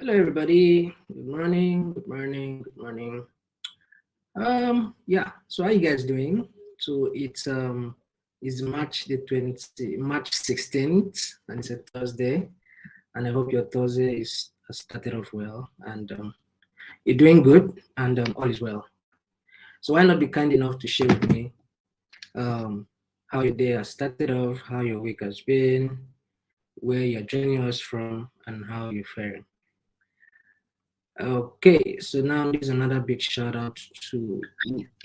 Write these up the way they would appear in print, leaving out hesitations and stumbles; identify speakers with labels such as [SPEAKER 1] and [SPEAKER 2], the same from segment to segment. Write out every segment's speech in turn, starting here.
[SPEAKER 1] Hello, everybody. Good morning. Good morning. Good morning. Yeah. So how you guys doing? So it's March 16th, and it's a Thursday, and I hope your Thursday is has started off well, and you're doing good, and all is well. So why not be kind enough to share with me how your day has started off, how your week has been, where you're joining us from, and how you're faring. Okay, so now this is another big shout out to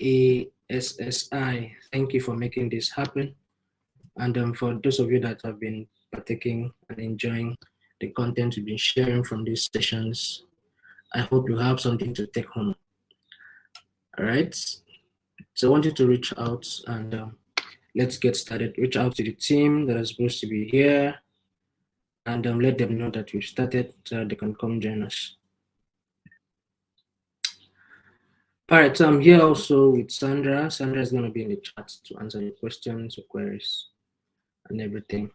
[SPEAKER 1] EASSI. Thank you for making this happen. And for those of you that have been partaking and enjoying the content we've been sharing from these sessions, I hope you have something to take home. All right. So I want you to reach out and let's get started. Reach out to the team that are supposed to be here and let them know that we've started so they can come join us. All right, so I'm here also with Sandra. Sandra is going to be in the chat to answer your questions, your queries, and everything.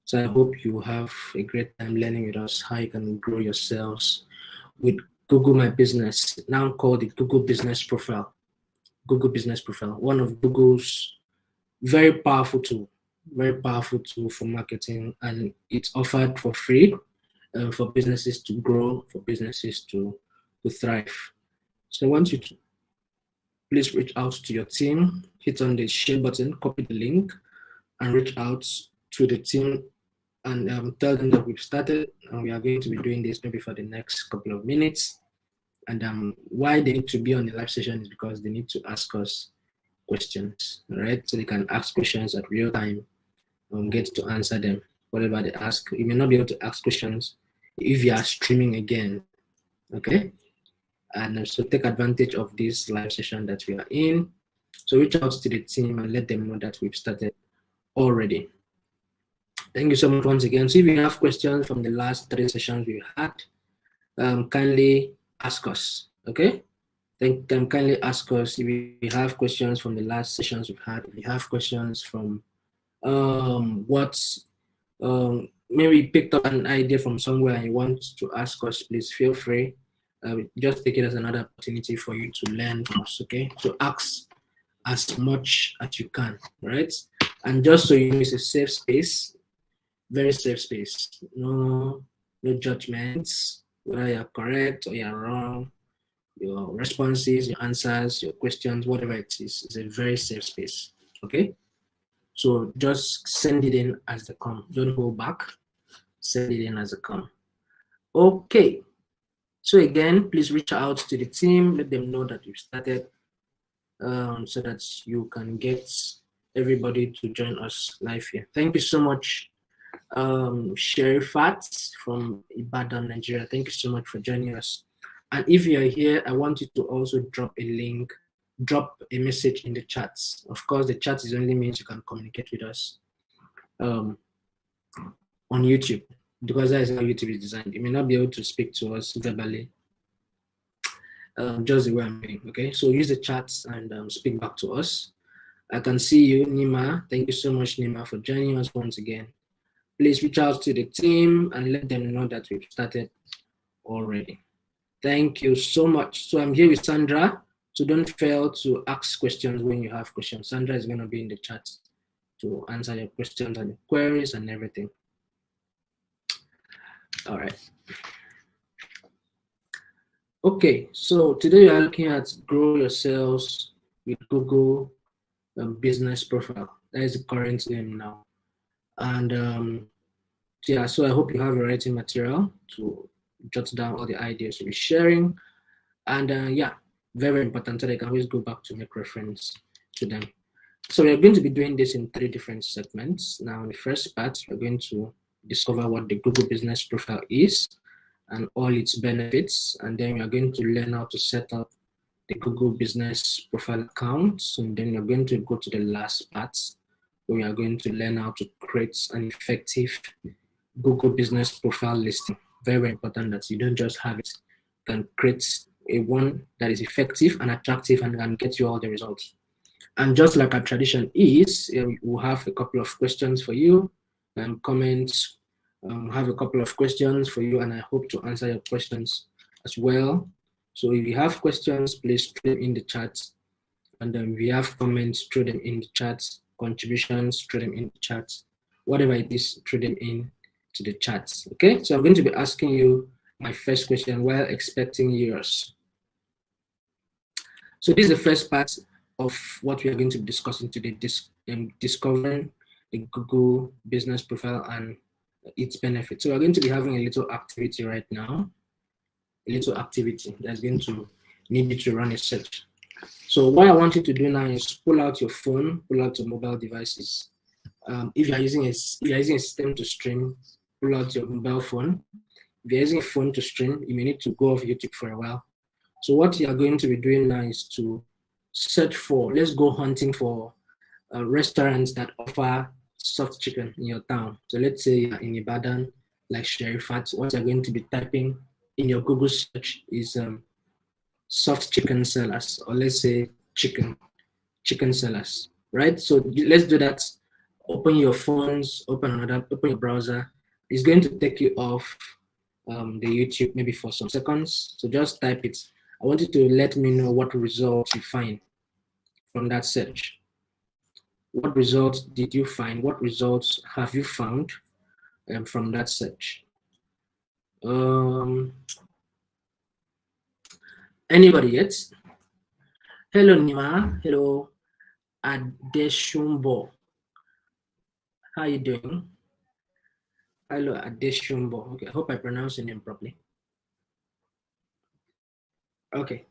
[SPEAKER 1] So I hope you have a great time learning with us how you can grow your sales with Google My Business, now called the Google Business Profile. Google Business Profile, one of Google's very powerful tool for marketing, and it's offered for free for businesses to grow, for businesses to thrive. So I want you to please reach out to your team, hit on the share button, copy the link, and reach out to the team and tell them that we've started and we are going to be doing this maybe for the next couple of minutes. And why they need to be on the live session is because they need to ask us questions, right? So they can ask questions at real time and get to answer them, whatever they ask. You may not be able to ask questions if you are streaming again, okay? And so take advantage of this live session that we are in. So reach out to the team and let them know that we've started already. Thank you so much once again. So if you have questions from the last 3 sessions we had, kindly ask us, okay? Kindly ask us if you have questions from the last sessions we've had. If you have questions from maybe you picked up an idea from somewhere and you want to ask us, please feel free. Just take it as another opportunity for you to learn from us, okay? So ask as much as you can, right? And just so you know, it's a safe space, very safe space. No judgments, whether you're correct or you're wrong. Your responses, your answers, your questions, whatever it is a very safe space, okay? So just send it in as they come. Don't hold back. Send it in as they come. Okay. So again, please reach out to the team. Let them know that you've started so that you can get everybody to join us live here. Thank you so much, Sherifat from Ibadan, Nigeria. Thank you so much for joining us. And if you're here, I want you to also drop a link, drop a message in the chats. Of course, the chat is only means you can communicate with us on YouTube, because that is how YouTube is designed. You may not be able to speak to us verbally, just the way I'm doing, okay? So use the chats and speak back to us. I can see you, Nima. Thank you so much, Nima, for joining us once again. Please reach out to the team and let them know that we've started already. Thank you so much. So I'm here with Sandra. So don't fail to ask questions when you have questions. Sandra is going to be in the chat to answer your questions and your queries and everything. All right. Okay, so today we are looking at grow your sales with Google Business Profile. That is the current name now. And yeah, so I hope you have a writing material to jot down all the ideas we'll be sharing. And yeah, very important, so I can always go back to make reference to them. So we're going to be doing this in 3 different segments. Now, in the first part, we're going to discover what the Google Business Profile is and all its benefits. And then we are going to learn how to set up the Google Business Profile account. And then we're going to go to the last part, where we are going to learn how to create an effective Google Business Profile listing. Very important that you don't just have it. You can create a one that is effective and attractive and can get you all the results. And just like our tradition is, we'll have a couple of questions for you and comments have a couple of questions for you, and I hope to answer your questions as well. So if you have questions, please throw them in the chat. And if you have comments, throw them in the chat. Contributions, throw them in the chat. Whatever it is, throw them in to the chat. Okay, so I'm going to be asking you my first question while expecting yours. So this is the first part of what we are going to be discussing today, discovering the Google business profile and its benefits. So we're going to be having a little activity right now, a little activity that's going to need you to run a search. So what I want you to do now is pull out your phone, pull out your mobile devices. If you're using a system to stream, pull out your mobile phone. If you're using a phone to stream, you may need to go off YouTube for a while. So what you are going to be doing now is to search for, let's go hunting for restaurants that offer soft chicken in your town. So let's say you're in Ibadan, like Sherifat, what you're going to be typing in your Google search is soft chicken sellers, or let's say chicken sellers, right? So let's do that. Open your phones, open your browser. It's going to take you off the YouTube maybe for some seconds. So just type it. I want you to let me know what results you find from that search. What results did you find? What results have you found from that search? Anybody yet? Hello, Nima. Hello, Adeshumbo. How are you doing? Hello, Adeshumbo. Okay, I hope I pronounced your name properly. Okay.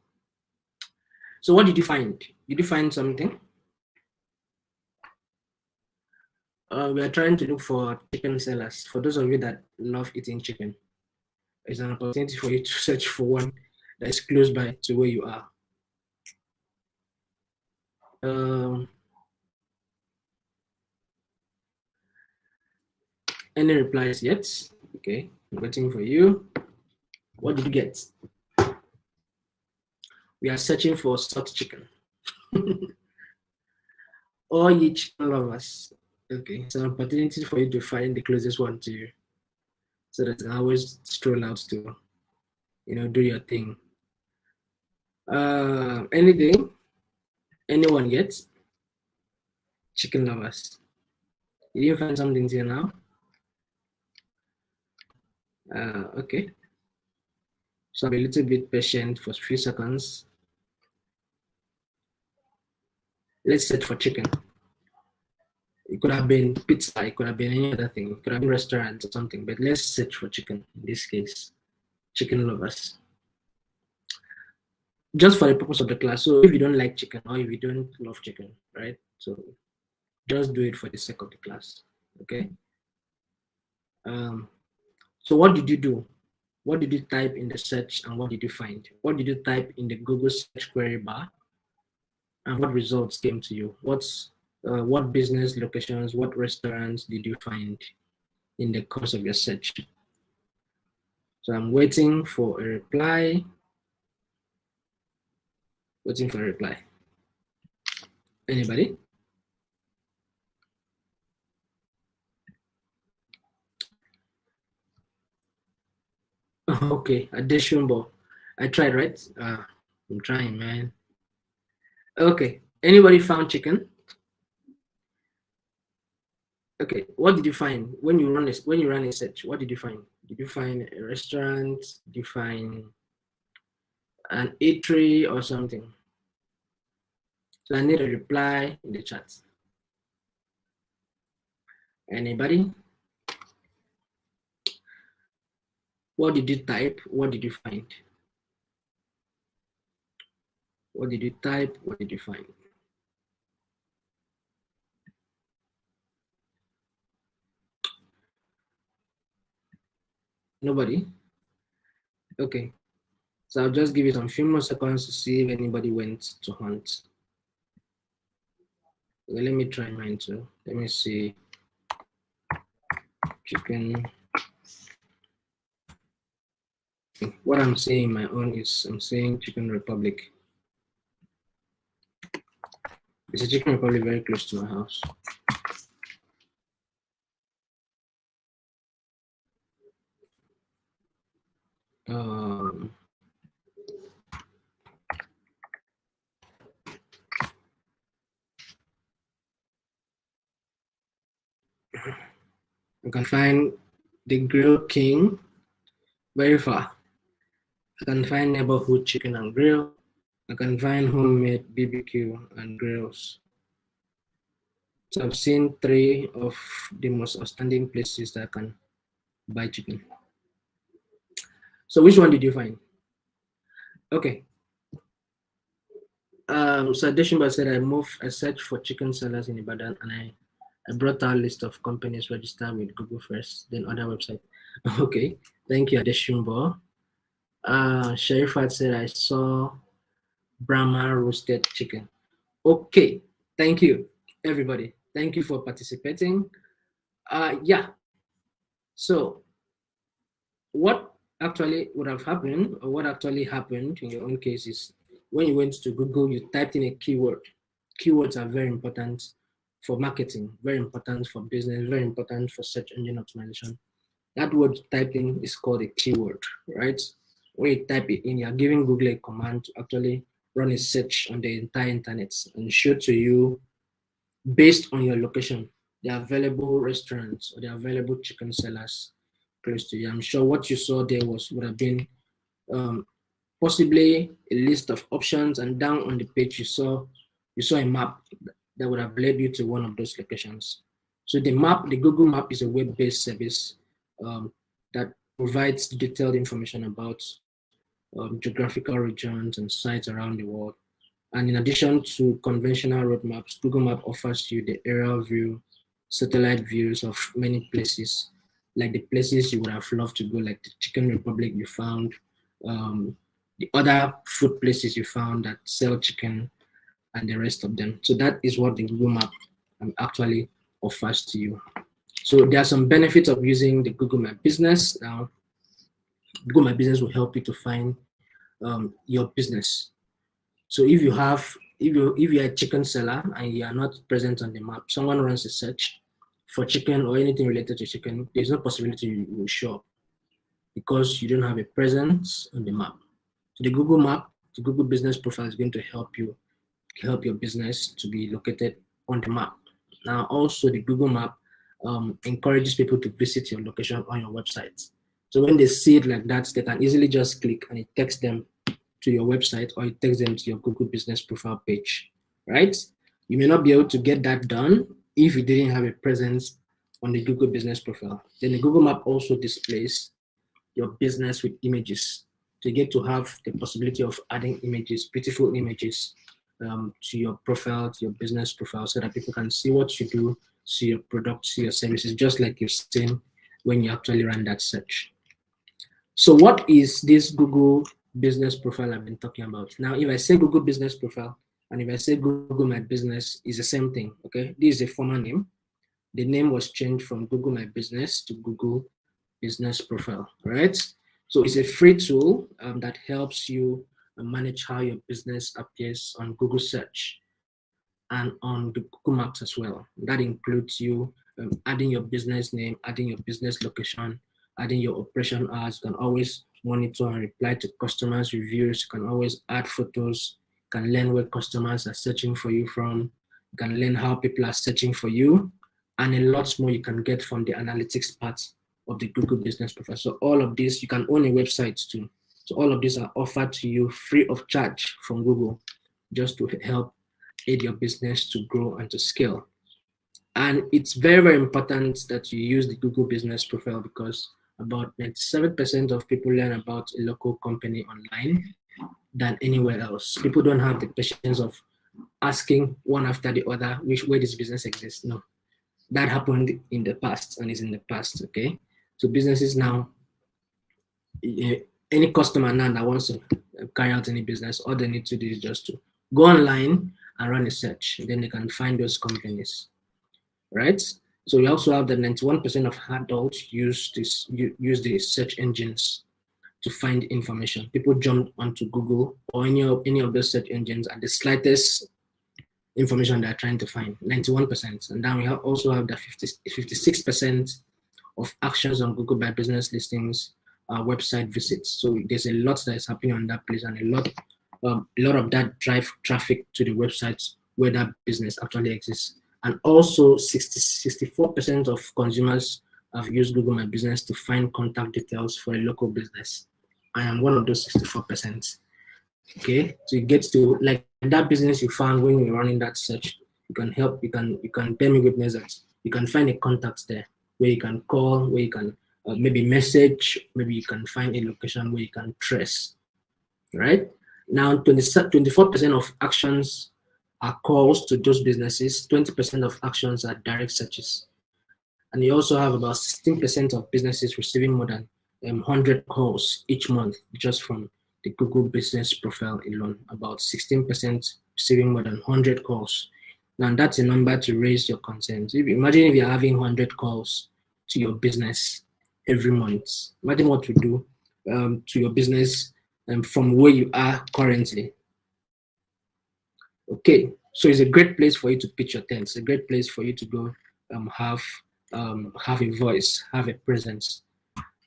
[SPEAKER 1] So what did you find? Did you find something? We are trying to look for chicken sellers. For those of you that love eating chicken, it's an opportunity for you to search for one that is close by to where you are. Any replies yet? Okay, I'm waiting for you. What did you get? We are searching for soft chicken. All you chicken lovers. Okay, it's an opportunity for you to find the closest one to you, so that you can always stroll out to, do your thing. Anything? Anyone yet? Chicken lovers. Did you find something till now? Okay. So I'll be a little bit patient for a few seconds. Let's search for chicken. It could have been pizza, it could have been any other thing, it could have been restaurant or something, but let's search for chicken in this case. Chicken lovers. Just for the purpose of the class. So if you don't like chicken or if you don't love chicken, right? So just do it for the sake of the class. Okay. So what did you do? What did you type in the search and what did you find? What did you type in the Google search query bar? And what results came to you? What business locations, what restaurants did you find in the course of your search? So I'm waiting for a reply. Waiting for a reply. Anybody? Okay, Adeshumbo. I tried, right? I'm trying, man. Okay, anybody found chicken? Okay, what did you find when you ran a search? What did you find? Did you find a restaurant? Did you find an eatery or something? So I need a reply in the chat. Anybody? What did you type? What did you find? What did you type? What did you find? Nobody? Okay. So I'll just give you some few more seconds to see if anybody went to hunt. Okay, let me try mine too. Let me see. Chicken. What I'm saying my own is I'm saying Chicken Republic. It's a Chicken Republic very close to my house. Um, I can find the Grill King very far. I can find neighborhood chicken and grill. I can find homemade BBQ and grills. So I've seen 3 of the most outstanding places that I can buy chicken. So which one did you find? Okay. So Deshimba said I searched for chicken sellers in Ibadan and I brought out a list of companies registered with Google first, then other websites. Okay. Thank you, Adeshimba. Sherifat said I saw Brahma roasted chicken. Okay. Thank you, everybody. Thank you for participating. Yeah. So what actually would have happened, or what actually happened in your own case is when you went to Google, you typed in a keyword. Keywords are very important for marketing, very important for business, very important for search engine optimization. That word typing is called a keyword, right? When you type it in, you're giving Google a command to actually run a search on the entire internet and show to you, based on your location, the available restaurants or the available chicken sellers close to you. I'm sure what you saw there would have been possibly a list of options, and down on the page you saw a map that would have led you to one of those locations. So the Google Map is a web-based service that provides detailed information about geographical regions and sites around the world. And in addition to conventional road maps, Google Map offers you the aerial view, satellite views of many places, like the places you would have loved to go, like the Chicken Republic you found, the other food places you found that sell chicken, and the rest of them. So that is what the Google Map actually offers to you. So there are some benefits of using the Google My Business. Now, Google My Business will help you to find your business. So if you're a chicken seller and you are not present on the map, someone runs a search for chicken or anything related to chicken, there's no possibility you will show up because you don't have a presence on the map. So the Google Map, the Google Business Profile is going to help your business to be located on the map. Now, also the Google Map encourages people to visit your location on your website. So when they see it like that, they can easily just click and it takes them to your website, or it takes them to your Google Business Profile page, right? You may not be able to get that done if you didn't have a presence on the Google Business Profile. Then the Google Map also displays your business with images. So you get to have the possibility of adding images, beautiful images, to your profile, to your business profile, so that people can see what you do, see your products, see your services, just like you've seen when you actually run that search. So what is this Google Business Profile I've been talking about? Now, if I say Google Business Profile and if I say Google My Business, is the same thing, okay? This is a former name. The name was changed from Google My Business to Google Business Profile, right? So it's a free tool that helps you manage how your business appears on Google search and on the Google Maps as well. That includes you adding your business name, adding your business location, adding your operation hours. You can always monitor and reply to customers' reviews. You can always add photos. You can learn where customers are searching for you from. You can learn how people are searching for you, and a lot more you can get from the analytics part of the Google Business Profile. So all of this, you can own a website too. So all of these are offered to you free of charge from Google, just to help aid your business to grow and to scale. And it's very, very important that you use the Google Business Profile, because about 97% of people learn about a local company online than anywhere else. People don't have the patience of asking one after the other where this business exists. No, that happened in the past and is in the past, okay? So businesses now, any customer now that wants to carry out any business, all they need to do is just to go online and run a search. Then they can find those companies, right? So we also have that 91% of adults use the search engines to find information. People jump onto Google or any of those search engines at the slightest information they're trying to find, 91%. And then we also have the 56% of actions on Google My Business listings website visits. So there's a lot that is happening on that place, and a lot of that drive traffic to the websites where that business actually exists. And also 64% of consumers have used Google My Business to find contact details for a local business. I am one of those 64%. Okay, so you get to, like, that business you found when you're running that search, you can bear me witness that you can find a contact there where you can call, where you can maybe message, maybe you can find a location where you can trace, right? Now 24% of actions are calls to those businesses, 20% of actions are direct searches. And you also have about 16% of businesses receiving more than 100 calls each month just from the Google Business Profile alone. About 16% receiving more than 100 calls. Now that's a number to raise your concerns. Imagine if you're having 100 calls to your business every month. Imagine what you do to your business from where you are currently. Okay, so it's a great place for you to pitch your tent. It's a great place for you to go have a voice, have a presence.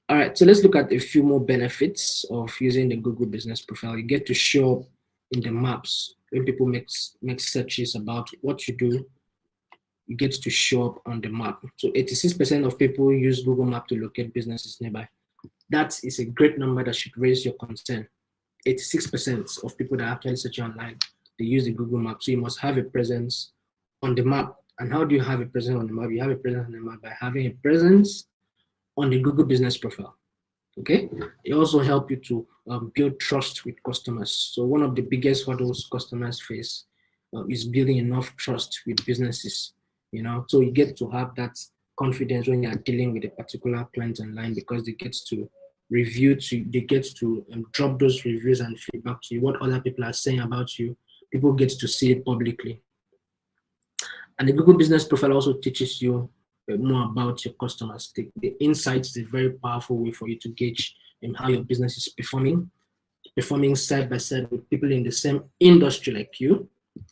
[SPEAKER 1] All right, so let's look at a few more benefits of using the Google Business Profile. You get to show up in the maps when people make searches about what you do. You get to show up on the map. So 86% of people use Google Map to locate businesses nearby. That is a great number that should raise your concern. 86% of people that actually search online, they use the Google Map. So you must have a presence on the map. And how do you have a presence on the map? You have a presence on the map by having a presence on the Google Business Profile. Okay, it also helps you to build trust with customers. So one of the biggest hurdles customers face is building enough trust with businesses. So you get to have that confidence when you are dealing with a particular client online, because they get to drop those reviews and feedback to you, what other people are saying about you. People get to see it publicly. And the Google Business Profile also teaches you more about your customers. The insights is a very powerful way for you to gauge how your business is performing side by side with people in the same industry like you.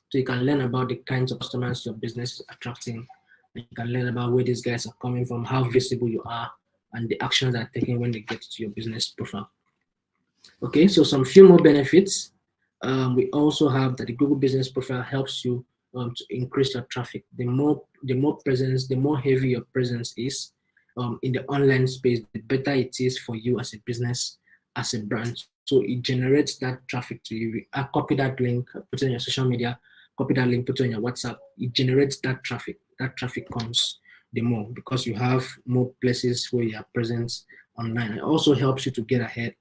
[SPEAKER 1] So you can learn about the kinds of customers your business is attracting. And you can learn about where these guys are coming from, how visible you are, and the actions that are taken when they get to your business profile. Okay, so some few more benefits. We also have that the Google Business Profile helps you to increase your traffic. The more presence, the more heavy your presence is in the online space, the better it is for you as a business, as a brand. So it generates that traffic to you. Copy that link, put it on your social media, copy that link, put it on your WhatsApp. It generates that traffic. That traffic comes the more because you have more places where you are present online. It also helps you to get ahead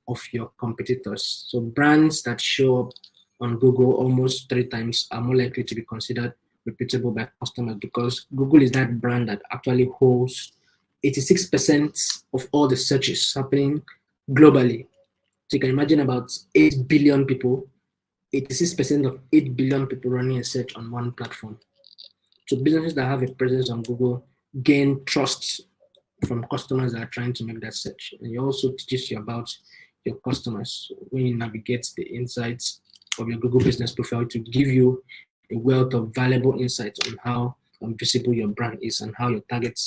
[SPEAKER 1] of your competitors. So brands that show up on Google almost 3 times are more likely to be considered repeatable by customers, because Google is that brand that actually holds 86% of all the searches happening globally. So you can imagine about 8 billion people, 86% of 8 billion people running a search on one platform. So businesses that have a presence on Google gain trust from customers that are trying to make that search. And it also teaches you about your customers when you navigate the insights of your Google Business Profile to give you a wealth of valuable insights on how visible your brand is and how your target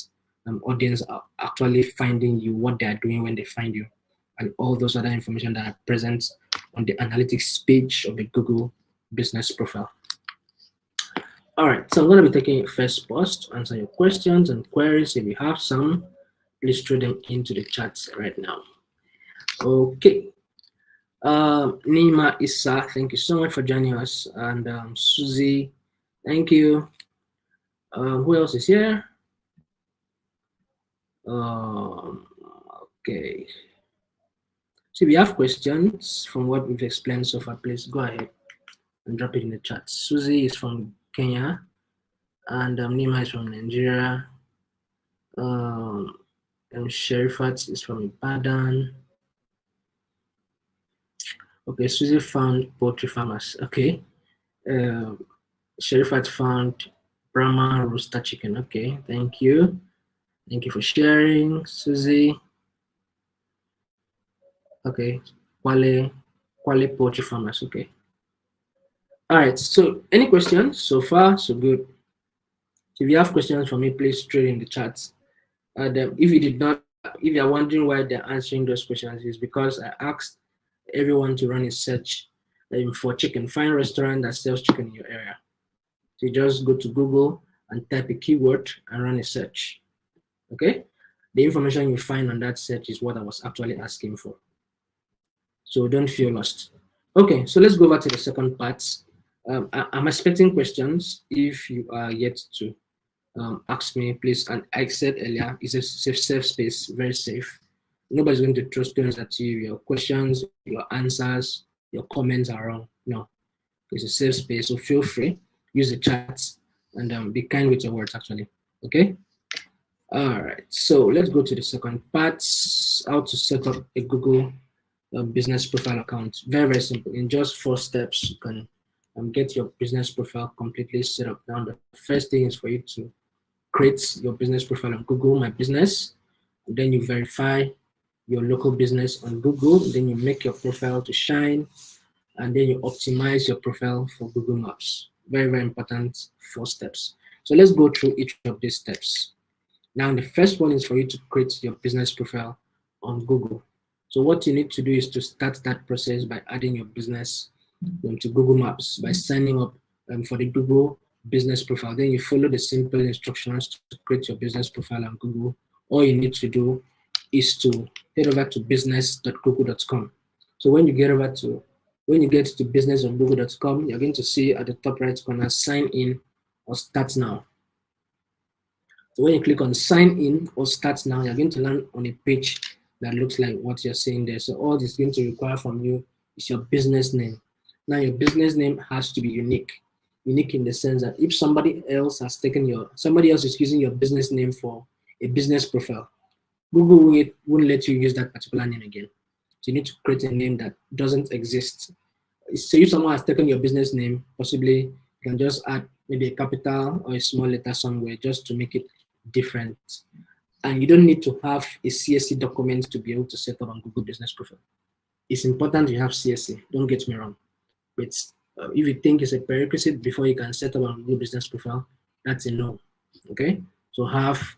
[SPEAKER 1] audience are actually finding you, what they are doing when they find you, and all those other information that are present on the analytics page of the Google Business Profile. All right, so I'm going to be taking a first pause to answer your questions and queries. If you have some, please throw them into the chat right now. Okay. Nima Issa, thank you so much for joining us. And Susie, thank you. Who else is here? Okay. So if you have questions from what we've explained so far, please go ahead and drop it in the chat. Susie is from Kenya, and Nima is from Nigeria. And Sherifat is from Ibadan. Okay, Susie found poultry farmers. Okay. Sherifat found Brahma Rooster Chicken. Okay, thank you. Thank you for sharing, Susie. Okay, Kwale Poultry Farmers. Okay. All right, so any questions? So far, so good. If you have questions for me, please throw it in the chat. If you did not if you're wondering why they're answering those questions, is because I asked everyone to run a search for chicken. Find a restaurant that sells chicken in your area. So you just go to Google and type a keyword and run a search. Okay? The information you find on that search is what I was actually asking for. So don't feel lost. Okay, so let's go over to the second part. I'm expecting questions. If you are yet to ask me, please. And I said earlier, it's a safe space, very safe. Nobody's going to throw stones at you. Your questions, your answers, your comments are wrong. No, it's a safe space. So feel free, use the chat, and be kind with your words, actually. Okay? All right, so let's go to the second part, how to set up a Google business profile account. Very, very simple. In just 4 steps, you can get your business profile completely set up. Now, the first thing is for you to create your business profile on Google My Business. And then you verify your local business on Google. Then you make your profile to shine. And then you optimize your profile for Google Maps. Very, very important 4 steps. So let's go through each of these steps. Now, the first one is for you to create your business profile on Google. So what you need to do is to start that process by adding your business to Google Maps, by signing up for the Google business profile. Then you follow the simple instructions to create your business profile on Google. All you need to do is to head over to business.google.com. So when you get to business.google.com, you're going to see at the top right corner, sign in or start now. So when you click on sign in or start now, you're going to land on a page that looks like what you're seeing there. So all this going to require from you is your business name. Now your business name has to be unique. Unique in the sense that if somebody else is using your business name for a business profile, Google won't let you use that particular name again. So you need to create a name that doesn't exist. So if someone has taken your business name, possibly you can just add maybe a capital or a small letter somewhere just to make it different. And you don't need to have a CSV document to be able to set up a Google business profile. It's important you have CSV, don't get me wrong. But if you think it's a prerequisite before you can set up a Google business profile, that's a no. Okay? So have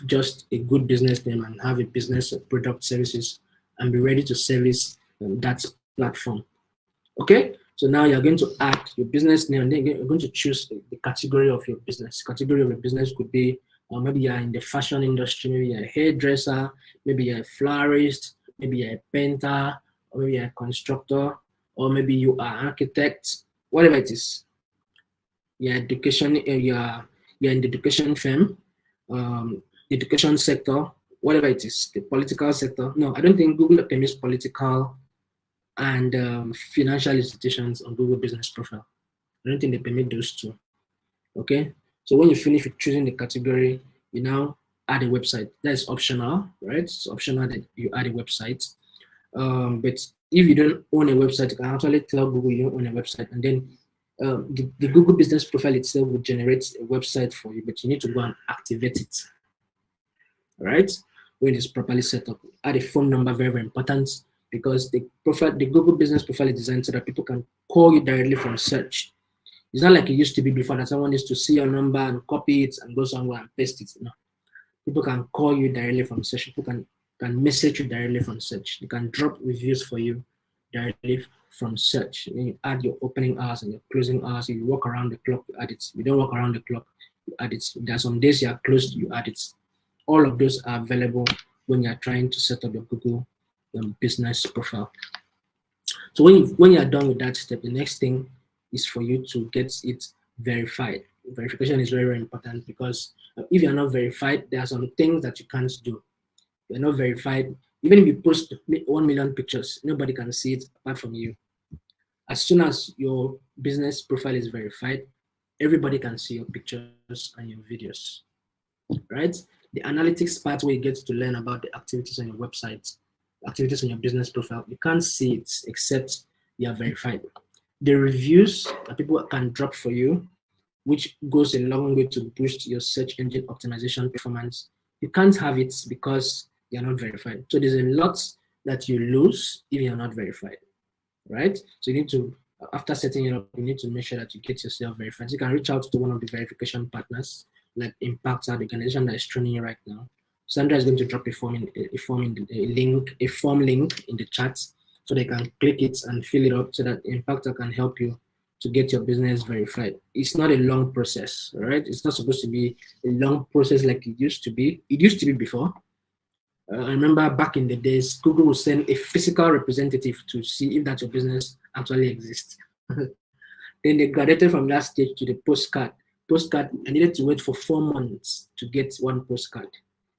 [SPEAKER 1] just a good business name and have a business product services and be ready to service that platform. Okay? So now you're going to add your business name and then you're going to choose the category of your business. Category of your business could be maybe you're in the fashion industry, maybe you're a hairdresser, maybe you're a florist, maybe you're a painter, or maybe you're a constructor, or maybe you are an architect, whatever it is. You're in the education firm, education sector, whatever it is, the political sector. No, I don't think Google permits political and financial institutions on Google business profile. I don't think they permit those two. Okay, so when you finish with choosing the category, you now add a website. That's optional, right? It's optional that you add a website. But if you don't own a website, you can actually tell Google you don't own a website, and then the Google business profile itself will generate a website for you, but you need to go and activate it. All right, when it's properly set up. Add a phone number, very, very important, because the Google business profile is designed so that people can call you directly from search. It's not like it used to be before that someone needs to see your number and copy it and go somewhere and paste it. No. People can call you directly from search. People can message you directly from search. They can drop reviews for you directly from search. Then you add your opening hours and your closing hours. If you walk around the clock, you add it. If you don't walk around the clock, you add it. If there are some days you are closed, you add it. All of those are available when you are trying to set up your Google business profile. So when you are done with that step, the next thing is for you to get it verified. Verification is very, very important because if you're not verified, there are some things that you can't do. You're not verified. Even if you post 1 million pictures, nobody can see it apart from you. As soon as your business profile is verified, everybody can see your pictures and your videos, right? The analytics part where you get to learn about the activities on your website, activities on your business profile, you can't see it except you are verified. The reviews that people can drop for you, which goes a long way to boost your search engine optimization performance, you can't have it because you're not verified. So there's a lot that you lose if you're not verified, right? So you need to, after setting it up, you need to make sure that you get yourself verified. So you can reach out to one of the verification partners, like Impact, the organization that is training you right now, Sandra is going to drop a form link in the chat so they can click it and fill it up so that Impactor can help you to get your business verified. It's not a long process, all right? It's not supposed to be a long process like it used to be. It used to be before. I remember back in the days, Google would send a physical representative to see if that your business actually exists. Then they graduated from that stage to the postcard. Postcard, I needed to wait for 4 months to get one postcard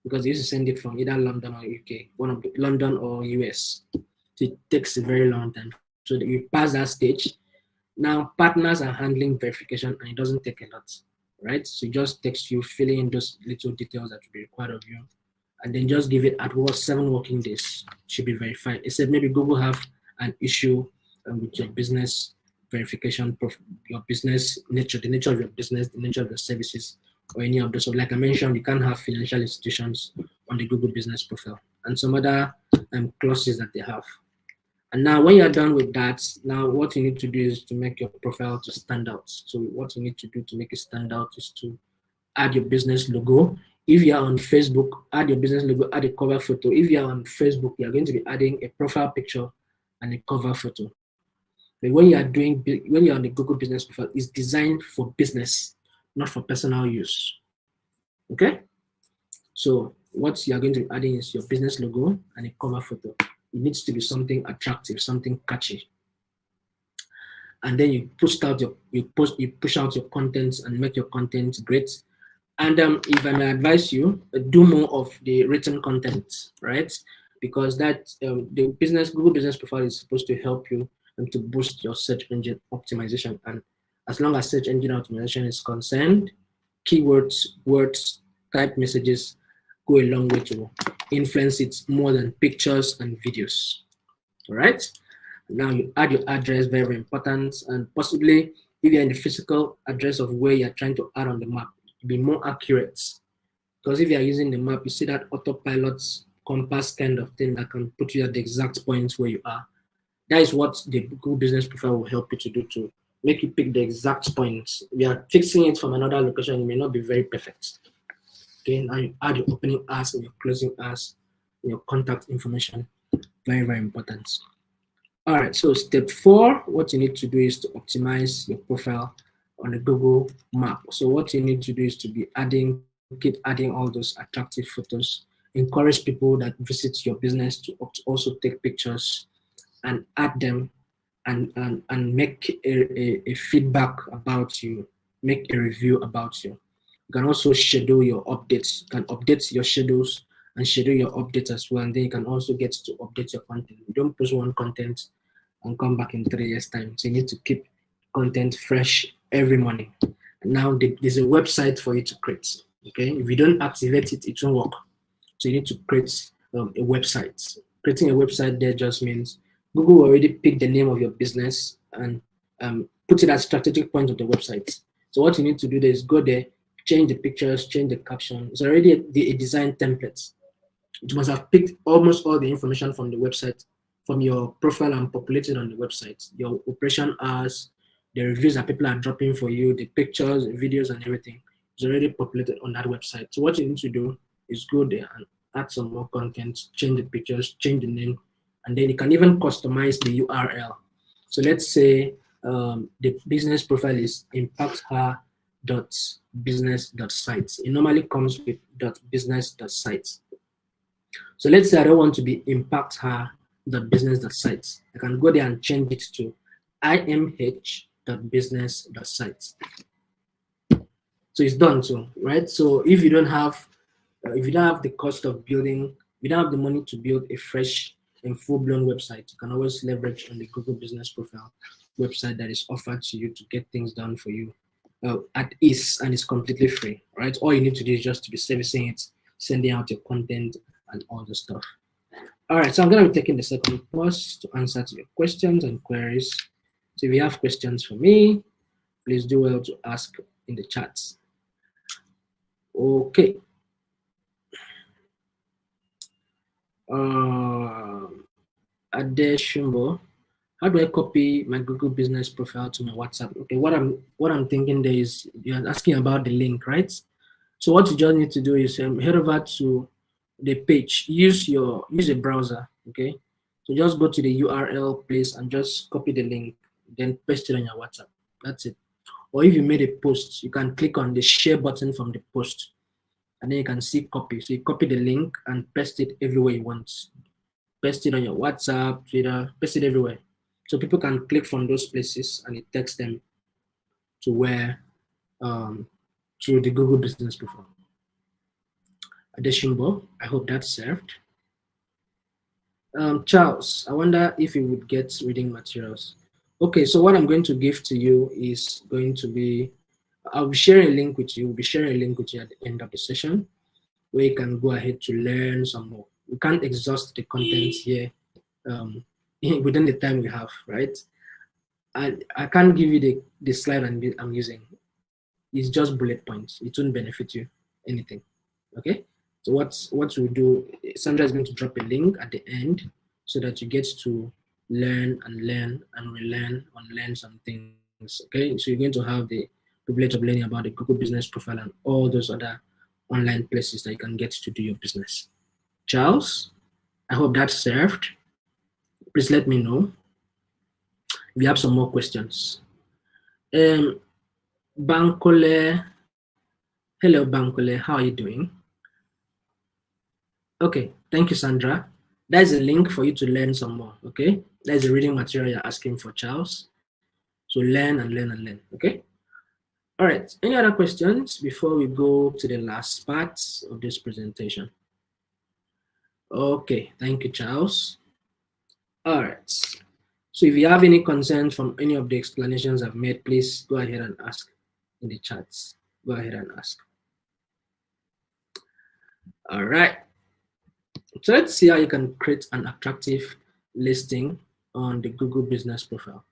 [SPEAKER 1] because they used to send it from either London or UK, one of the, London or US. So it takes a very long time. So that you pass that stage. Now partners are handling verification and it doesn't take a lot, right? So it just takes you filling in those little details that will be required of you, and then just give it at worst 7 working days should be verified. Except maybe Google have an issue with your business verification, your business nature, the nature of your business, the nature of your services, or any of those. So like I mentioned, you can't have financial institutions on the Google business profile and some other clauses that they have. And now when you're done with that, now what you need to do is to make your profile to stand out. So what you need to do to make it stand out is to add your business logo. If you're on Facebook, add your business logo, add a cover photo. If you're on Facebook, you're going to be adding a profile picture and a cover photo. But when you're on the Google business profile, it's designed for business, not for personal use. Okay? So what you're going to be adding is your business logo and a cover photo. It needs to be something attractive, something catchy. And then you push out your contents and make your content great. And if I may advise you, do more of the written content, right? Because that the Google business profile is supposed to help you to boost your search engine optimization. And as long as search engine optimization is concerned, keywords, words, type messages go a long way to influence it more than pictures and videos. All right. Now you add your address, very, very important, and possibly if you're in the physical address of where you're trying to add on the map, be more accurate. Because if you're using the map, you see that autopilot compass kind of thing that can put you at the exact point where you are. That is what the Google business profile will help you to do, to make you pick the exact point. If you are fixing it from another location, it may not be very perfect. Okay, now you add your opening hours and your closing hours, and your contact information. Very, very important. All right, so step 4, what you need to do is to optimize your profile on the Google map. So what you need to do is to keep adding all those attractive photos, encourage people that visit your business to also take pictures and add them and make a feedback about you, make a review about you. You can also schedule your updates. You can update your schedules and schedule your updates as well. And then you can also get to update your content. You don't post one content and come back in 3 years' time. So you need to keep content fresh every morning. Now there's a website for you to create. Okay, if you don't activate it, it won't work. So you need to create a website. Creating a website there just means Google already picked the name of your business and put it at strategic point of the website. So what you need to do there is go there, change the pictures, change the caption. It's already a design template. It must have picked almost all the information from the website, from your profile, and populated on the website. Your operation hours, the reviews that people are dropping for you, the pictures, the videos, and everything is already populated on that website. So what you need to do is go there and add some more content, change the pictures, change the name, and then you can even customize the URL. So let's say the business profile is impacther.business.site. It normally comes with .business.site. So let's say I don't want to be impacther.business.site. I can go there and change it to IMH.business.site. So it's done too, right? So if you don't have the cost of building, you don't have the money to build a fresh and full-blown website, you can always leverage on the Google Business Profile website that is offered to you to get things done for you at ease, and it's completely free, right? All you need to do is just to be servicing it, sending out your content and all the stuff. All right, so I'm going to be taking the second pause to answer to your questions and queries. So if you have questions for me, please do well to ask in the chats. Okay. Adeshumbo, how do I copy my Google Business Profile to my WhatsApp? Okay, what I'm thinking there is you're asking about the link, right? So what you just need to do is head over to the page, use a browser, okay? So just go to the URL place and just copy the link, then paste it on your WhatsApp. That's it. Or if you made a post, you can click on the share button from the post, and then you can see copy. So you copy the link and paste it everywhere you want. Paste it on your WhatsApp, Twitter, paste it everywhere. So people can click from those places and it takes them to where, to the Google Business Profile. Adeshimbo, I hope that served. Charles, I wonder if you would get reading materials. Okay, so what I'm going to give to you is going to be, I'll be sharing a link with you. We'll be sharing a link with you at the end of the session where you can go ahead to learn some more. We can't exhaust the content here within the time we have, right? I can't give you the slide I'm using. It's just bullet points. It won't benefit you anything, okay? So what we'll do, Sandra is going to drop a link at the end so that you get to learn and relearn and learn some things, okay? So you're going to have the privilege of learning about the Google Business Profile and all those other online places that you can get to do your business. Charles, I hope that served. Please let me know if you have some more questions. Bankole, hello Bankole, how are you doing? Okay, thank you, Sandra. There's a link for you to learn some more, okay? There's a reading material you're asking for, Charles. So learn and learn and learn, okay? All right, any other questions before we go to the last part of this presentation? Okay, thank you, Charles. All right, so if you have any concerns from any of the explanations I've made, please go ahead and ask in the chats. Go ahead and ask. All right. So let's see how you can create an attractive listing on the Google Business Profile.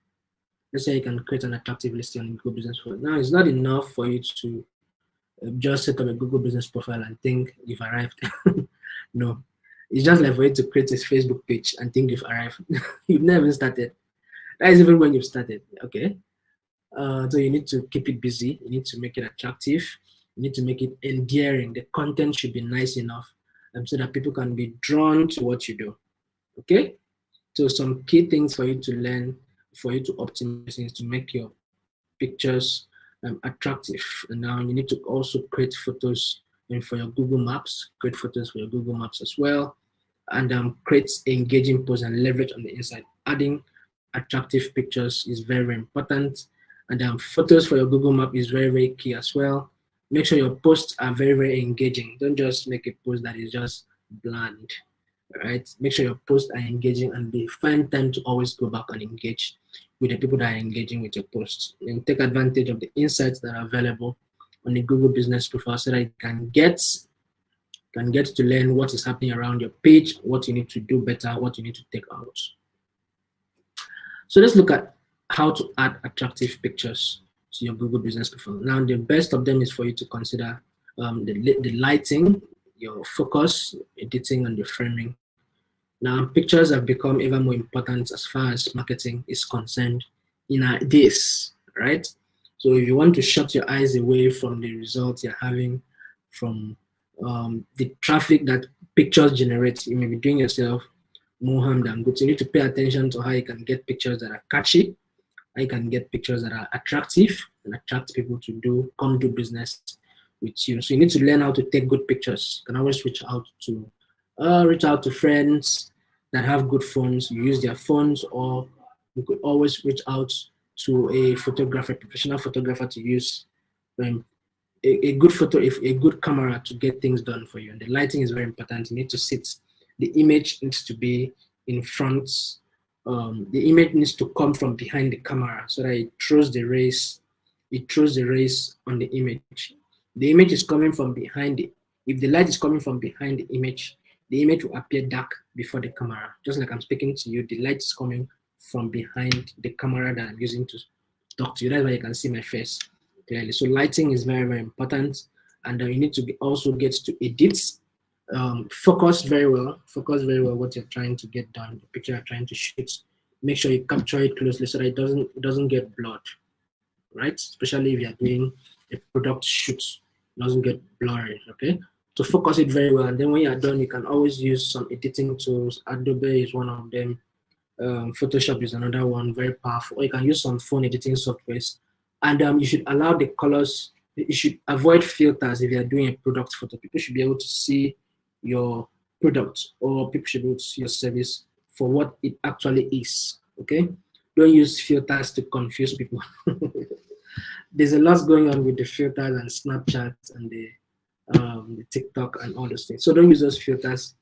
[SPEAKER 1] Let's say you can create an attractive listing on Google Business Profile. Now, it's not enough for you to just set up a Google Business Profile and think you've arrived. No, it's just like for you to create a Facebook page and think you've arrived. You've never started. That is even when you've started, okay? So you need to keep it busy. You need to make it attractive. You need to make it endearing. The content should be nice enough so that people can be drawn to what you do, okay? So some key things for you to learn, for you to optimize is to make your pictures attractive. And now you need to also create photos for your Google Maps, create photos for your Google Maps as well, and create engaging posts and leverage on the inside. Adding attractive pictures is very, very important. And photos for your Google Map is very, very key as well. Make sure your posts are very, very engaging. Don't just make a post that is just bland, right? Make sure your posts are engaging and find time to always go back and engage with the people that are engaging with your posts. And take advantage of the insights that are available on the Google Business Profile so that you can get to learn what is happening around your page, what you need to do better, what you need to take out. So let's look at how to add attractive pictures to your Google Business Profile. Now, the best of them is for you to consider the lighting, your focus, editing, and your framing. Now, pictures have become even more important as far as marketing is concerned in our days, right? So if you want to shut your eyes away from the results you're having from the traffic that pictures generate, you may be doing yourself more harm than good. So you need to pay attention to how you can get pictures that are catchy, how you can get pictures that are attractive and attract people to come do business with you. So you need to learn how to take good pictures. You can always reach out to friends that have good phones. You use their phones, or you could always reach out to a photographer, professional photographer, to use a good photo, if a good camera to get things done for you. And the lighting is very important. You need to sit. The image needs to be in front. The image needs to come from behind the camera so that it throws the rays. It throws the rays on the image. The image is coming from behind it. If the light is coming from behind the image will appear dark before the camera. Just like I'm speaking to you, the light is coming from behind the camera that I'm using to talk to you. That's why you can see my face clearly. So lighting is very, very important. And you need to also get to edit. Focus very well what you're trying to get done, the picture you're trying to shoot. Make sure you capture it closely so that it doesn't get blurred, right? Especially if you're doing a product shoot, it doesn't get blurry, okay? to focus it very well. And then when you're done, you can always use some editing tools. Adobe is one of them. Photoshop is another one, very powerful. Or you can use some phone editing softwares. And you should allow the colors, you should avoid filters if you're doing a product photo. People should be able to see your product, or people should be able to see your service for what it actually is, okay? Don't use filters to confuse people. There's a lot going on with the filters and Snapchat and the TikTok and all those things. So don't use those filters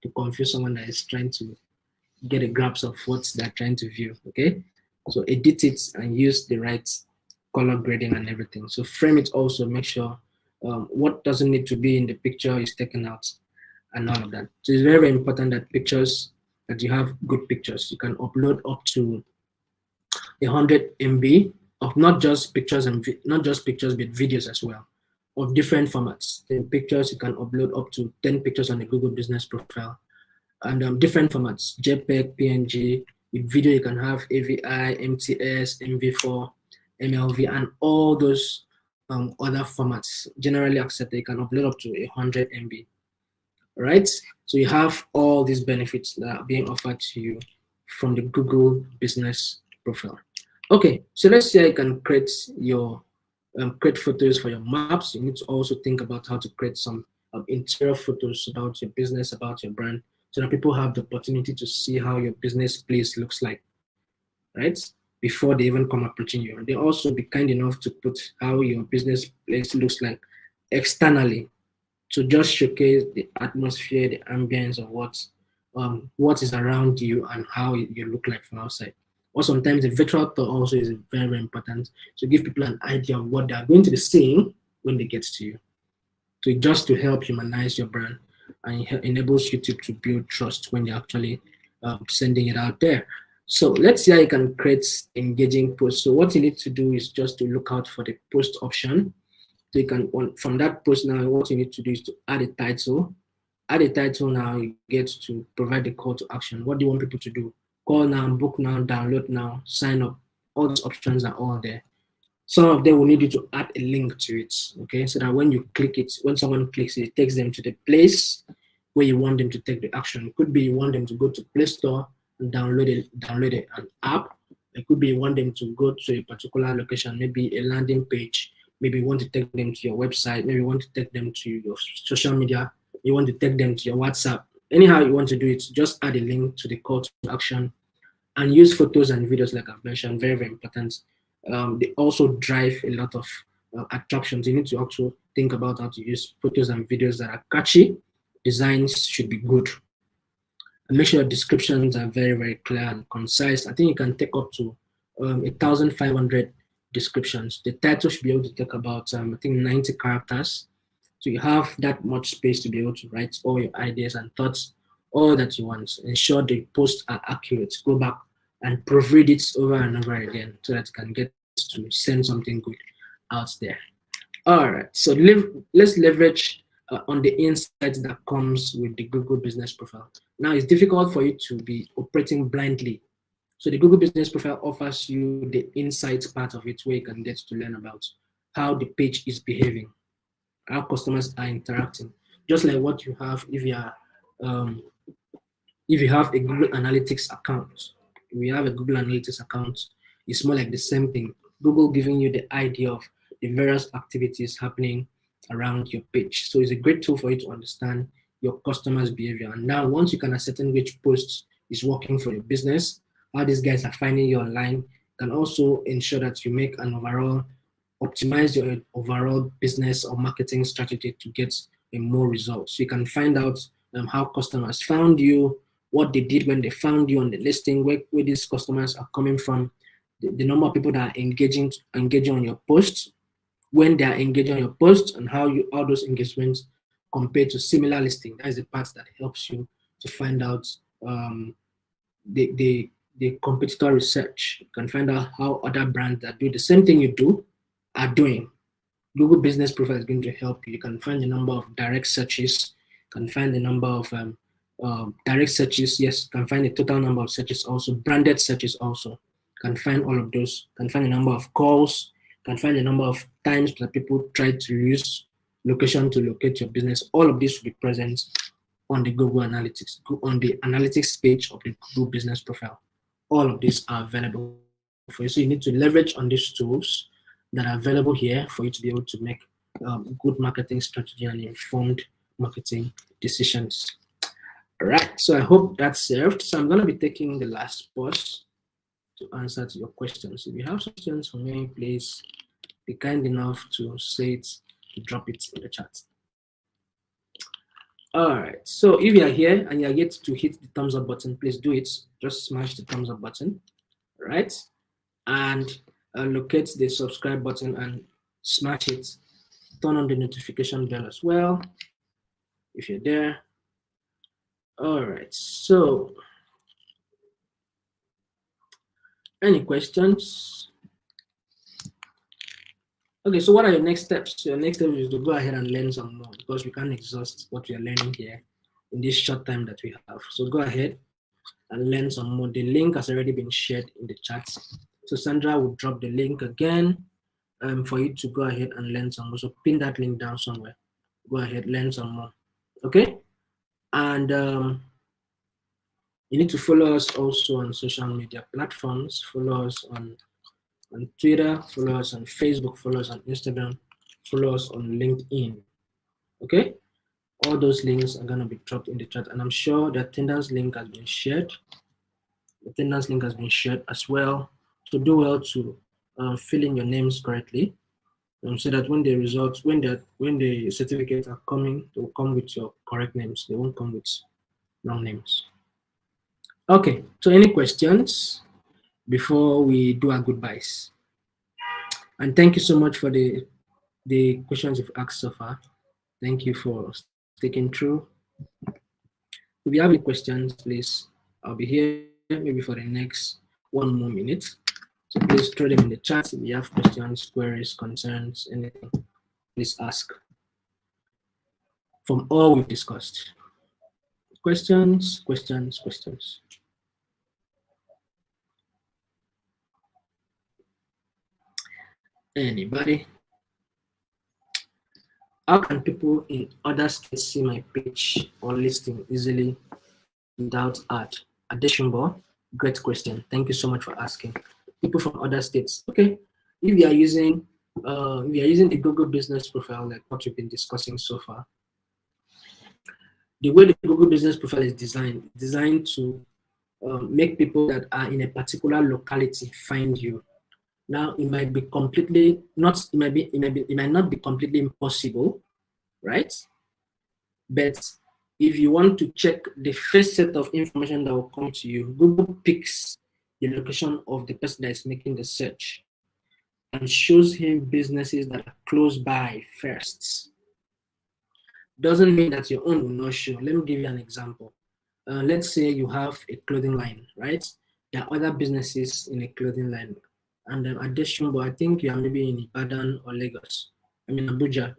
[SPEAKER 1] to confuse someone that is trying to get a grasp of what they're trying to view, okay? So edit it and use the right color grading and everything. So frame it also, make sure what doesn't need to be in the picture is taken out and all of that. So it's very, very important that that you have good pictures. You can upload up to 100 MB of not just pictures but videos as well, of different formats. In pictures, you can upload up to 10 pictures on the Google Business Profile, and different formats, JPEG, PNG. With video, you can have AVI, MTS, MV4, MLV, and all those other formats generally accepted. You can upload up to 100 MB, right? So you have all these benefits that are being offered to you from the Google Business Profile. Okay, so let's say I can create your create photos for your maps. You need to also think about how to create some interior photos about your business, about your brand, so that people have the opportunity to see how your business place looks like, right? Before they even come approaching you. And they also be kind enough to put how your business place looks like externally, to just showcase the atmosphere, the ambience of what is around you and how you look like from outside. Or sometimes the virtual tour also is very, very important to give people an idea of what they are going to be seeing when they get to you. So just to help humanize your brand, and it enables YouTube to build trust when you're actually sending it out there. So let's see how you can create engaging posts. So what you need to do is just to look out for the post option. So you can, from that post now, what you need to do is to add a title. Add a title now, you get to provide the call to action. What do you want people to do? Call now, book now, download now, sign up. All those options are all there. Some of them will need you to add a link to it, okay? So that when you click it, when someone clicks it, it takes them to the place where you want them to take the action. It could be you want them to go to Play Store and download an app. It could be you want them to go to a particular location, maybe a landing page. Maybe you want to take them to your website. Maybe you want to take them to your social media. You want to take them to your WhatsApp. Anyhow you want to do it, just add a link to the call to action and use photos and videos like I've mentioned, very, very important. They also drive a lot of attractions. You need to also think about how to use photos and videos that are catchy. Designs should be good. And make sure descriptions are very, very clear and concise. I think you can take up to 1,500 descriptions. The title should be able to take about, I think, 90 characters. So you have that much space to be able to write all your ideas and thoughts, all that you want. Ensure the posts are accurate. Go back and proofread it over and over again so that you can get to send something good out there. All right, so let's leverage on the insights that comes with the Google Business Profile. Now, it's difficult for you to be operating blindly. So the Google Business Profile offers you the insights part of it, where you can get to learn about how the page is behaving, how customers are interacting. Just like what you have if you have a Google Analytics account. If you have a Google Analytics account, it's more like the same thing. Google giving you the idea of the various activities happening around your page. So it's a great tool for you to understand your customers' behavior. And now, once you can ascertain which post is working for your business, how these guys are finding you online, can also ensure that you make an optimize your overall business or marketing strategy to get more results. So you can find out how customers found you, what they did when they found you on the listing, where these customers are coming from, the number of people that are engaging on your posts, when they are engaging on your posts, and how those engagements compare to similar listing. That is the part that helps you to find out the competitor research. You can find out how other brands that do the same thing you do are doing. Google Business Profile is going to help you. You can find the number of direct searches, you can find the number of direct searches, yes, you can find the total number of searches also, branded searches also. You can find all of those. You can find the number of calls, you can find the number of times that people try to use location to locate your business. All of this will be present on the Google Analytics, on the analytics page of the Google Business Profile. All of these are available for you. So you need to leverage on these tools that are available here for you to be able to make good marketing strategy and informed marketing decisions. All right, so I hope that served. So I'm going to be taking the last pause to answer to your questions. If you have questions for me, please be kind enough to say it, to drop it in the chat. All right, so if you are here and you are yet to hit the thumbs up button, please do it. Just smash the thumbs up button, right? And locate the subscribe button and smash it. Turn on the notification bell as well, if you're there. All right, so any questions? Okay, so what are your next steps? Your next step is to go ahead and learn some more, because we can't exhaust what we are learning here in this short time that we have. So go ahead and learn some more. The link has already been shared in the chat. So Sandra will drop the link again for you to go ahead and learn some more. So pin that link down somewhere. Go ahead, learn some more. Okay? And you need to follow us also on social media platforms. Follow us on Twitter, follow us on Facebook, follow us on Instagram, follow us on LinkedIn. Okay? All those links are going to be dropped in the chat, and I'm sure the attendance link has been shared. The attendance link has been shared as well. So do well to fill in your names correctly, so that when the results, when the certificates are coming, they will come with your correct names. They won't come with wrong names. Okay. So any questions before we do our goodbyes? And thank you so much for the questions you've asked so far. Thank you for sticking through. If you have any questions, please, I'll be here maybe for the next 1 more minute. So please throw them in the chat. If you have questions, queries, concerns, anything, please ask from all we've discussed. Questions, questions, questions. Anybody? How can people in other states see my page or listing easily without ad? Adeshimbo, great question. Thank you so much for asking. People from other states. Okay, if you are using the Google Business Profile, like what we've been discussing so far, the way the Google Business Profile is designed to make people that are in a particular locality find you. Now, it might be completely not. It might not be completely impossible, right? But if you want to check the first set of information that will come to you, Google picks the location of the person that is making the search and shows him businesses that are close by first. Doesn't mean that your own will not show. Let me give you an example. Let's say you have a clothing line, right? There are other businesses in a clothing line. And additionally, I think you are maybe in Ibadan or Lagos. I mean, Abuja.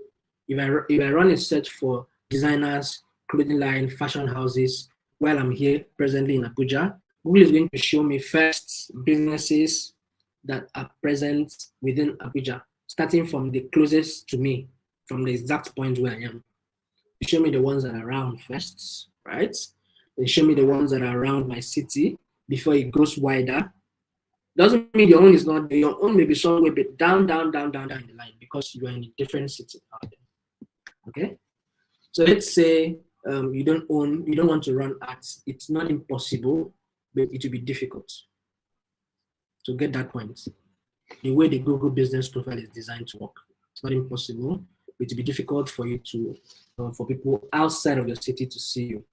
[SPEAKER 1] If I run a search for designers, clothing line, fashion houses, while I'm here presently in Abuja, Google is going to show me first businesses that are present within Abuja, starting from the closest to me, from the exact point where I am. You show me the ones that are around first, right? Then show me the ones that are around my city before it goes wider. Doesn't mean your own is not there. Your own may be somewhere but down the line because you are in a different city out there. Okay? So let's say you don't want to run ads. It's not impossible, but it will be difficult to get that point. The way the Google Business Profile is designed to work, it's not impossible. It will be difficult for you to, for people outside of your city to see you.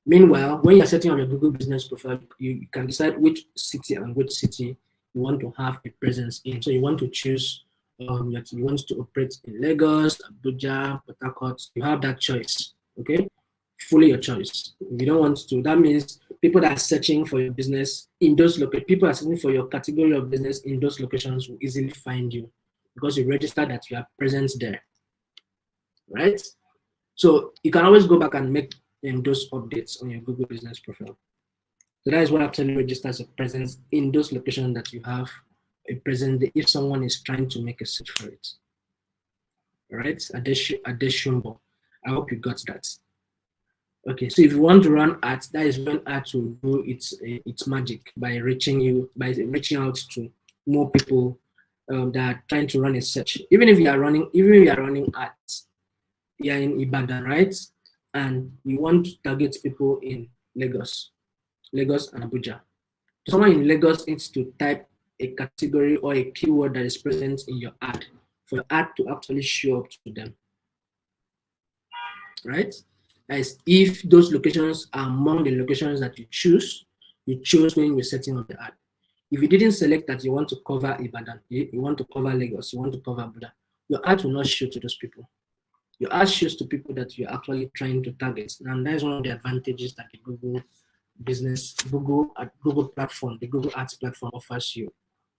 [SPEAKER 1] Meanwhile, when you're setting up your Google Business Profile, you can decide which city you want to have a presence in. So you want to choose, you want to operate in Lagos, Abuja, Port Harcourt. You have that choice, okay? Fully your choice. If you don't want to, that means people that are searching for your business in those locations, people are searching for your category of business in those locations will easily find you because you register that you are present there, right? So you can always go back and make those updates on your Google Business Profile. So that is what actually registers a presence in those locations that you have a presence if someone is trying to make a search for it. right? Adeshumbo. I hope you got that. Okay, so if you want to run ads, that is when ads will do its magic by reaching out to more people that are trying to run a search. Even if you are running ads, you are in Ibadan, right? And you want to target people in Lagos and Abuja. Someone in Lagos needs to type a category or a keyword that is present in your ad for your ad to actually show up to them, right? As if those locations are among the locations that you chose when you're setting up the ad. If you didn't select that you want to cover Ibadan, you want to cover Lagos, you want to cover Abuja, your ad will not show to those people. Your ad shows to people that you're actually trying to target. And that is one of the advantages that the Google platform, the Google Ads platform offers you.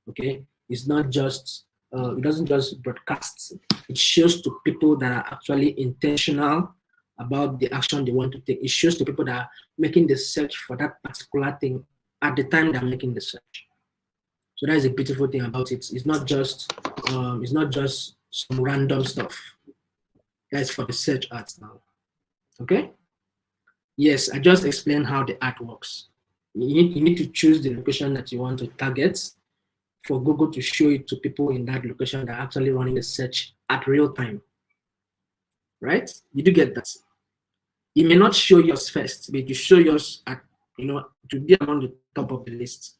[SPEAKER 1] Okay, it's not just it doesn't just broadcast. It shows to people that are actually intentional about the action they want to take. It shows to people that are making the search for that particular thing at the time they're making the search. So that is a beautiful thing about it. It's not just some random stuff. That's for the search ads now. Okay. Yes, I just explained how the ad works. You need to choose the location that you want to target for Google to show it to people in that location that are actually running the search at real time. Right? You do get that. It may not show yours first, but you show yours at, to be among the top of the list.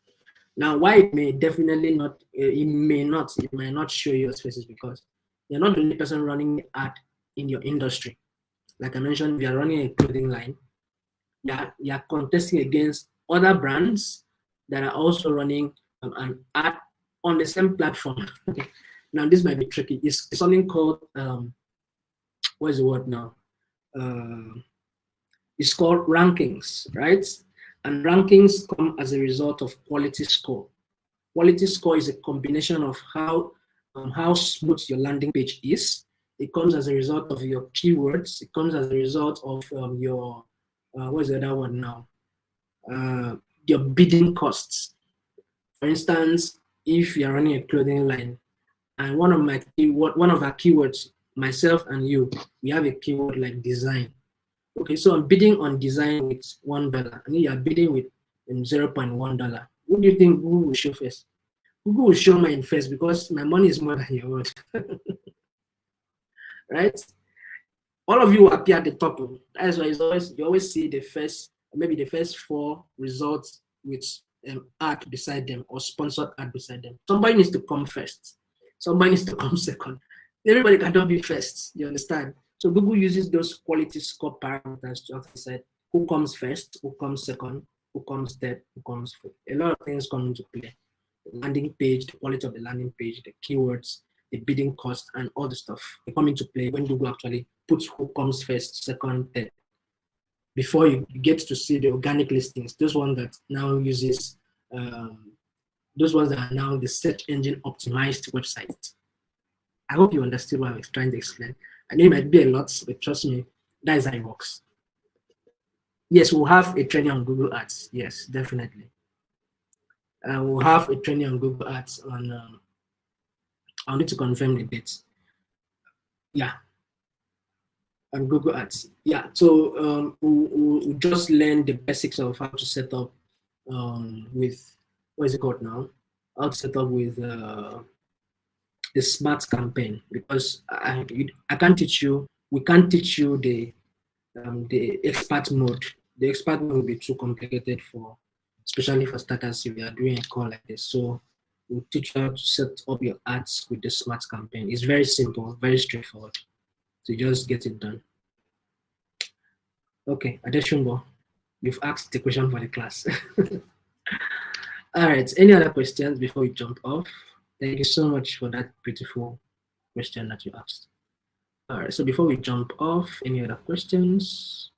[SPEAKER 1] Now, why it may definitely not, it might not show yours first is because you're not the only person running the ad in your industry. Like I mentioned, we are running a clothing line. You're contesting against other brands that are also running an ad on the same platform. Now, this might be tricky. It's something called, what is the word now? It's called rankings, right? And rankings come as a result of quality score. Quality score is a combination of how smooth your landing page is. It comes as a result of your keywords. It comes as a result of your, what is the other one now? Your bidding costs. For instance, if you're running a clothing line, and one of our keywords, myself and you, we have a keyword like design. Okay, so I'm bidding on design with $1, and you are bidding with $0.1. What do you think Google will show first? Google will show mine first because my money is more than your word. Right? All of you will appear at the top. That's why you always see maybe the first 4 results with ad beside them or sponsored ad beside them. Somebody needs to come first. Somebody needs to come second. Everybody cannot be first. You understand? So Google uses those quality score parameters to decide who comes first, who comes second, who comes third, who comes fourth. A lot of things come into play. The landing page, the quality of the landing page, the keywords, the bidding cost, and all the stuff. They come into play when Google actually puts who comes first, second, third. Before you get to see the organic listings, those ones that now uses, those ones that are now the search engine optimized website. I hope you understood what I was trying to explain. I know it might be a lot, but trust me, that is how it works. Yes, we'll have a training on Google Ads. Yes, definitely. We'll have a training on Google Ads on, I'll need to confirm the dates. Yeah, on Google Ads. Yeah, so we'll just learn the basics of how to set up with, what is it called now? How to set up with the smart campaign, because I can't teach you, we can't teach you the expert mode. The expert mode will be too complicated especially for starters if you are doing a call like this. So we'll teach you how to set up your ads with the smart campaign. It's very simple, very straightforward. So just get it done. Okay, Adeshumbo, you've asked the question for the class. All right, any other questions before we jump off? Thank you so much for that beautiful question that you asked. All right, so before we jump off, any other questions?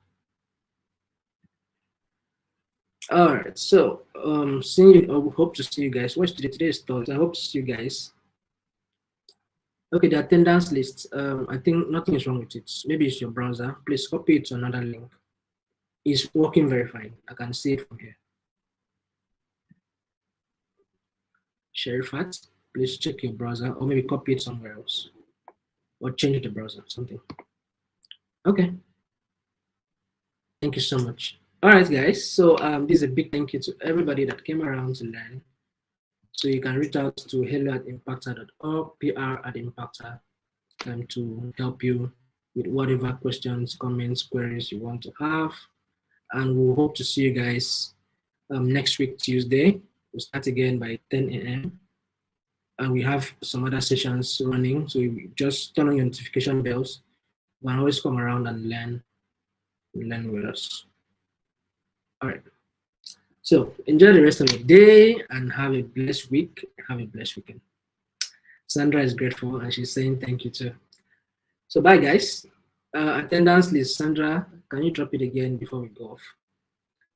[SPEAKER 1] All right, so hope to see you guys. What's today's thoughts? I hope to see you guys. Okay, the attendance list. I think nothing is wrong with it. Maybe it's your browser. Please copy it to another link. It's working very fine. I can see it from here. Sherifat, please check your browser or maybe copy it somewhere else. or change the browser, something. Okay. Thank you so much. All right, guys. So this is a big thank you to everybody that came around to learn. So you can reach out to hello@impactor.org, PR@impactor, to help you with whatever questions, comments, queries you want to have. And we'll hope to see you guys next week, Tuesday. We'll start again by 10 a.m. And we have some other sessions running. So you just turn on your notification bells. You can always come around and learn with us. All right. So enjoy the rest of the day and have a blessed week. Have a blessed weekend. Sandra is grateful and she's saying thank you too. So bye, guys. Attendance list, Sandra, can you drop it again before we go off?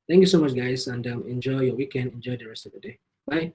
[SPEAKER 1] Thank you so much, guys, and enjoy your weekend. Enjoy the rest of the day. Bye.